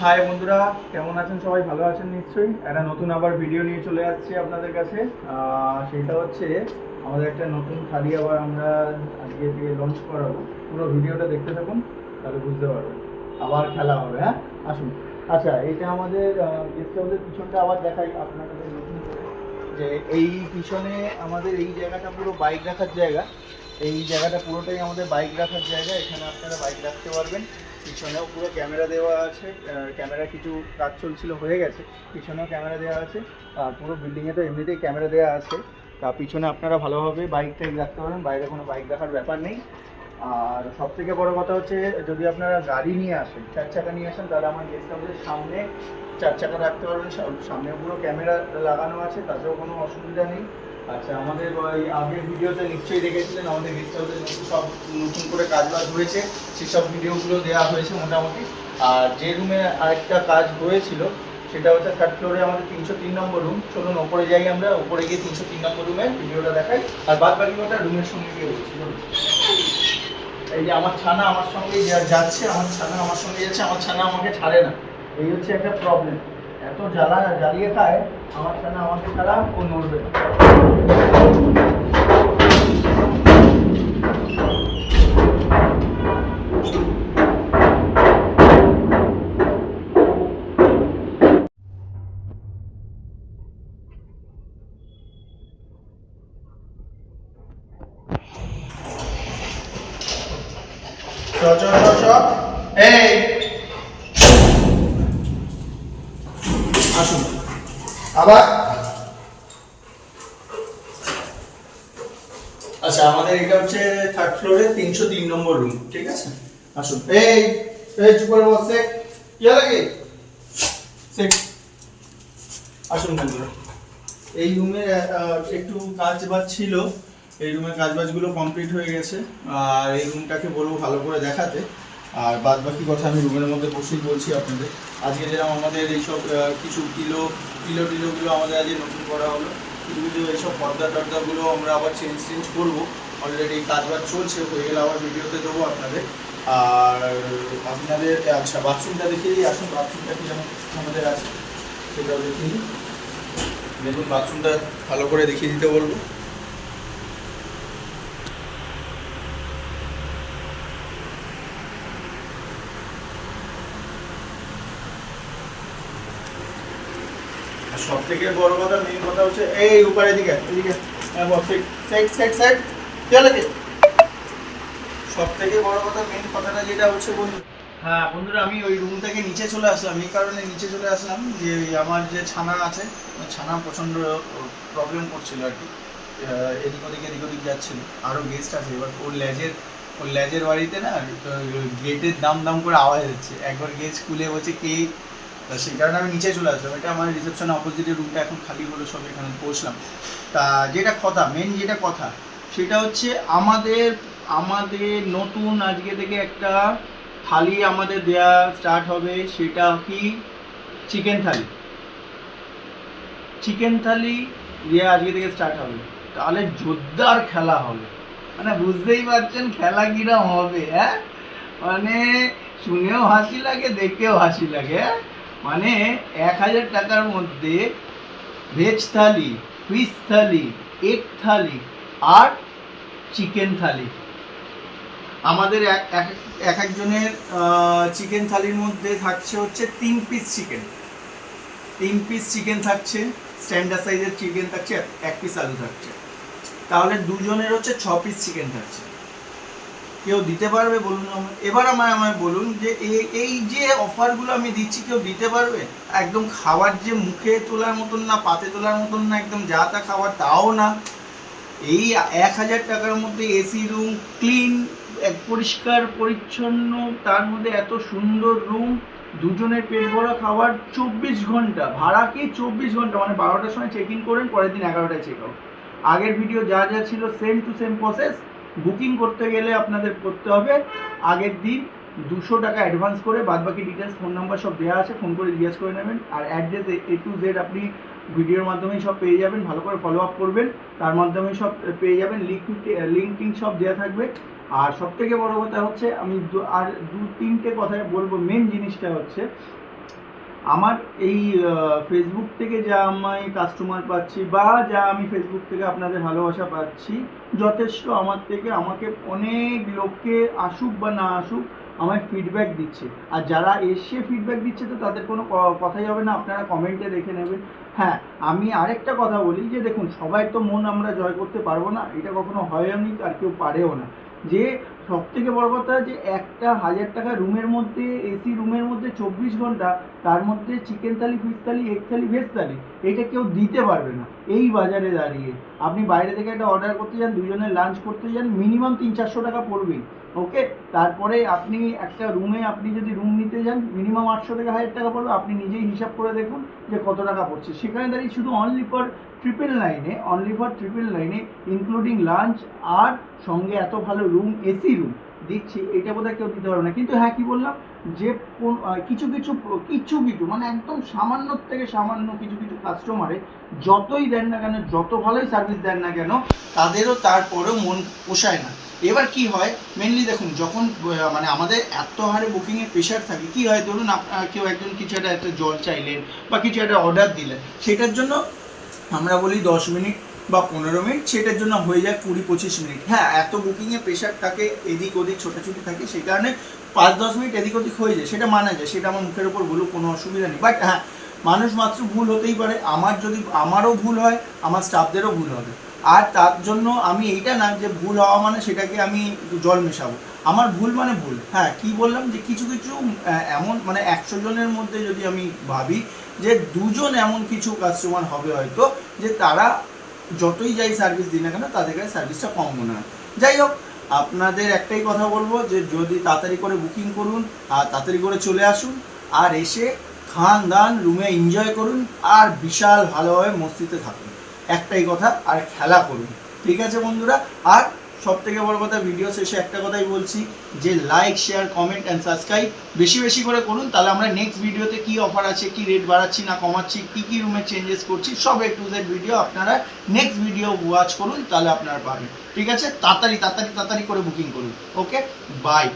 High বন্ধুরা, কেমন আছেন? সবাই ভালো আছেন নিশ্চয়ই। একটা নতুন আবার ভিডিও নিয়ে চলে আসছি আপনাদের কাছে। সেটা হচ্ছে আমাদের একটা নতুন থালি আবার আমরা আজকে থেকে লঞ্চ করাবো। পুরো ভিডিওটা দেখতে থাকুন, তাহলে বুঝতে পারবেন। আবার খেলা হবে, হ্যাঁ আসুন। আচ্ছা, এটা আমাদের গেস্ট হাউসের পিছনটা আবার দেখাই আপনাদের নতুন করে। যে এই পিছনে আমাদের এই জায়গাটা পুরো বাইক রাখার জায়গা। এই জায়গাটা পুরোটাই আমাদের বাইক রাখার জায়গা। এখানে আপনারা বাইক রাখতে পারবেন। পিছনেও পুরো ক্যামেরা দেওয়া আছে। ক্যামেরা কিছু কাজ চলছিল, হয়ে গেছে। পিছনেও ক্যামেরা দেওয়া আছে। আর পুরো বিল্ডিংয়ে তো এমনিতেই ক্যামেরা দেওয়া আছে। তা পিছনে আপনারা ভালোভাবে বাইক টাইক রাখতে পারেন, বাইরে কোনো বাইক রাখার ব্যাপার নেই। আর সব থেকে বড় কথা হচ্ছে, যদি আপনারা গাড়ি নিয়ে আসেন, 4 চাকা নিয়ে আসেন, তাহলে আমার গেস্ট হাউসের সামনে 4 চাকা রাখতে পারবেন। সামনে পুরো ক্যামেরা লাগানো আছে, তাতেও কোনো অসুবিধা নেই। আচ্ছা, আমাদের ওই আগের ভিডিওতে নিশ্চয়ই দেখেছিলেন আমাদের গেস্ট হাউসে সব নতুন করে কাজবাজ হয়েছে, সেসব ভিডিওগুলো দেওয়া হয়েছে মোটামুটি। আর যে রুমে আরেকটা কাজ হয়েছিল সেটা হচ্ছে 3rd ফ্লোরে আমাদের 303 নম্বর রুম। চলুন ওপরে যাই, আমরা ওপরে গিয়ে 303 নম্বর রুমের ভিডিওটা দেখাই। আর বাদ বাকি ওটা রুমের সঙ্গে গিয়ে বলছি। এই যে আমার ছানা আমার সঙ্গে যাচ্ছে, আমার ছানা আমার সঙ্গে যাচ্ছে, আমার ছানা আমাকে ছাড়ে না। এই হচ্ছে একটা প্রবলেম। এত জ্বালিয়ে খায় আমার ছানা, আমাকে ছাড়া ও নড়বে না। এই আসুন আবার। আচ্ছা, আমাদের এটা হচ্ছে 3rd ফ্লোরে 303 নম্বর রুম, ঠিক আছে? আসুন। এই এই চুপ করে বসে কি লাগে সেক। আসুন বন্ধুরা, এই রুমে একটু কাজ বাজ ছিল। এই রুমের কাজ বাজগুলো কমপ্লিট হয়ে গেছে। আর এই রুমটাকে বলবো ভালো করে দেখাতে। আর বাদ বাকি কথা আমি রুমের মধ্যে বসেই বলছি আপনাদের। আজকে যেরকম আমাদের এইসব কিছু টিলোগুলো আমাদের আজকে নতুন করা হলো। কিছু এইসব পর্দাগুলো আমরা আবার চেঞ্জ করবো। অলরেডি কাজ বাজ চলছে, হয়ে গেলে আবার ভিডিওতে দেবো আপনাদের। আর আপনাদের আচ্ছা, বাথরুমটা দেখিয়ে দিই। আসুন, বাথরুমটা কি যেমন আমাদের আছে সেটাও দেখিয়ে দিই। দেখুন, বাথরুমটা ভালো করে দেখিয়ে দিতে বলবো। সব থেকে বড় কথা, মেইন কথা হচ্ছে এই উপরে এদিকে সব থেকে বড় কথা, মেইন কথাটা যেটা হচ্ছে বন্ধু, হ্যাঁ বন্ধুরা, আমি ওই রুম থেকে নিচে চলে আসলাম। এই কারণে নিচে চলে আসলাম যে আমার যে ছানা আছে, ছানা প্রচণ্ড প্রবলেম করছিল আর কি। এদিক ওদিক যাচ্ছিল। আরও গেস্ট আছে, এবার ওর ল্যাজের বাড়িতে না গেটের দাম করে আওয়াজ হচ্ছে। একবার গেট খুলে বলছে কে, সেই কারণে আমি নিচে চলে আসলাম। এটা আমার রিসেপশন অপোজিটের রুমটা এখন খালি হলো, সব এখানে বসলাম। তা যেটা কথা, মেন যেটা কথা সেটা হচ্ছে আমাদের নতুন আজকে থেকে একটা থালি আমাদের দেয়া স্টার্ট হবে। সেটা কি? চিকেন থালি দিয়ে আজকে থেকে স্টার্ট হবে। তাহলে জোরদার খেলা হবে, মানে বুঝতেই পারছেন খেলা কিরম হবে। হ্যাঁ, মানে শুনেও হাসি লাগে, দেখেও হাসি লাগে। হ্যাঁ, মানে 1000 টাকার মধ্যে ভেজ থালি, ফিশ থালি, এগ থালি আর চিকেন থালি। আমাদের এক একজনের চিকেন থালির মধ্যে থাকছে হচ্ছে 3 পিস চিকেন থাকছে, স্ট্যান্ডার্ড সাইজের চিকেন থাকছে, 1 পিস আলু থাকছে। তাহলে দুজনের হচ্ছে 6 পিস চিকেন থাকছে। কেউ দিতে পারবে বলুন এবার আমায় বলুন যে এই যে অফারগুলো আমি দিচ্ছি কেউ দিতে পারবে? একদম খাবার যে মুখে তোলার মতন না, পাতে তোলার মতন না, একদম যা তা খাবার তাও না। এই 1000 টাকার মধ্যে এসি রুম, ক্লিন, পরিষ্কার পরিচ্ছন্ন, তার মধ্যে এত সুন্দর রুম, দুজনের পেট ভরা খাবার, 24 ঘন্টা ভাড়া। কি 24 ঘন্টা? মানে 12টার সময় চেক ইন করেন, পরের দিন 11টায় চেক আউট। আগের ভিডিও যা ছিল same to same process. Booking করতে গেলে আপনাদের করতে হবে আগের দিন 200 টাকা অ্যাডভান্স করে, বাদ বাকি ডিটেলস ফোন নাম্বার সব দেওয়া আছে, ফোন করে জিজ্ঞেস করে নেবেন। আর অ্যাড্রেস A to Z আপনি ভিডিওর মাধ্যমেই সব পেয়ে যাবেন। ভালো করে ফলো আপ করবেন, তার মাধ্যমেই সব পেয়ে যাবেন। লিঙ্ক সব দেওয়া থাকবে। আর সব থেকে বড় কথা হচ্ছে, আমি আর 2-3টে কথা বলবো। মেন জিনিসটা হচ্ছে আমার এই ফেসবুক থেকে যা আমি কাস্টমার পাচ্ছি বা যা আমি ফেসবুক থেকে আপনাদের ভালোবাসা পাচ্ছি, যথেষ্ট আমার থেকে আমাকে অনেক লোককে আসুক বা না আসুক আমায় ফিডব্যাক দিচ্ছে। আর যারা এসে ফিডব্যাক দিচ্ছে তো তাদের কোনো কথাই হবে না, আপনারা কমেন্টে দেখে নেবেন। হ্যাঁ, আমি আরেকটা কথা বলি যে দেখুন, সবাই তো মন আমরা জয় করতে পারবো না, এটা কখনো হয়নি আর কেউ পারেও না। যে সব থেকে বড় কথা, যে একটা 1000 টাকা রুমের মধ্যে, এসি রুমের মধ্যে 24 ঘন্টা, তার মধ্যে চিকেন থালি, ফিশ থালি, এগ থালি, ভেজ থালি, এটা কেউ দিতে পারবে না এই বাজারে দাঁড়িয়ে। আপনি বাইরে থেকে একটা অর্ডার করতে যান, দুজনের লাঞ্চ করতে যান, মিনিমাম 300-400 টাকা পড়বেই। ওকে, তারপরে আপনি একটা রুমে, আপনি যদি রুম নিতে যান মিনিমাম 800 থেকে 1000 টাকা পড়বে। আপনি নিজেই হিসাব করে দেখুন যে কত টাকা পড়ছে। সেখানে দাঁড়িয়ে শুধু অনলি ফর 999 ইনক্লুডিং লাঞ্চ আর সঙ্গে এত ভালো রুম, এসি রুম দিচ্ছি, এটা বোধহয় কেউ দিতে পারবে না। কিন্তু হ্যাঁ, কি বললাম, যে কিছু কিছু মানে একদম সামান্য থেকে সামান্য কিছু কাস্টমারে যতই দেন না কেন, যত ভালোই সার্ভিস দেন না কেন, তাদেরও তারপরেও মন পোষায় না। এবার কি হয়, মেনলি দেখুন, যখন মানে আমাদের এত হারে বুকিংয়ের প্রেশার থাকে, কি হয়, ধরুন কেউ একজন কিছু একটা জল চাইলেন বা কিছু একটা অর্ডার দিলেন, সেটার জন্য আমরা বলি 10 মিনিট বা 15 মিনিট, সেটার জন্য হয়ে যায় 20-25 মিনিট। হ্যাঁ, এত বুকিংয়ে প্রেশার থাকে, এদিক ওদিক ছোটাছুটি থাকে, সেই কারণে 5-10 মিনিট এদিক ওদিক হয়ে যায়, সেটা মানা যায়, সেটা আমার মুখের ওপর বলুক, কোনো অসুবিধা নেই। বাট হ্যাঁ, মানুষ মাত্র ভুল হতেই পারে। আমারও ভুল হয়, আমার স্টাফদেরও ভুল হবে। আর তার জন্য আমি এইটা না যে ভুল হওয়া মানে সেটাকে আমি জল মেশাবো। আমার ভুল মানে ভুল। হ্যাঁ, কি বললাম, যে কিছু এমন, মানে 100 জনের মধ্যে যদি আমি ভাবি যে 2 জন এমন কিছু কাস্টমার হবে হয়তো, যে তারা যতই যাই সার্ভিস দিই না কেন, তাদের কাছে সার্ভিসটা কম মনে হয়। যাই হোক, আপনাদের একটাই কথা বলবো যে যদি তাড়াতাড়ি করে বুকিং করুন আর তাড়াতাড়ি করে চলে আসুন, আর এসে খান দান, রুমে এনজয় করুন, আর বিশাল ভালোভাবে মস্তিতে থাকুন। একটাই কথা, আর খেলা করুন। ঠিক আছে বন্ধুরা? আর সব থেকে বড় কথা, ভিডিও শেষে একটা কথাই বলছি, যে like, share, comment and subscribe বেশি বেশি করে করুন। তাহলে আমরা নেক্সট ভিডিওতে কি অফার আছে, কি রেট বাড়াচ্ছি না কমাচ্ছি, কি রুমে চেঞ্জেস করছি, সব A to Z ভিডিও আপনারা নেক্সট ভিডিও ওয়াচ করুন, তাহলে আপনারা পাবেন। ঠিক আছে? তাড়াতাড়ি করে বুকিং করুন। ওকে, বাই।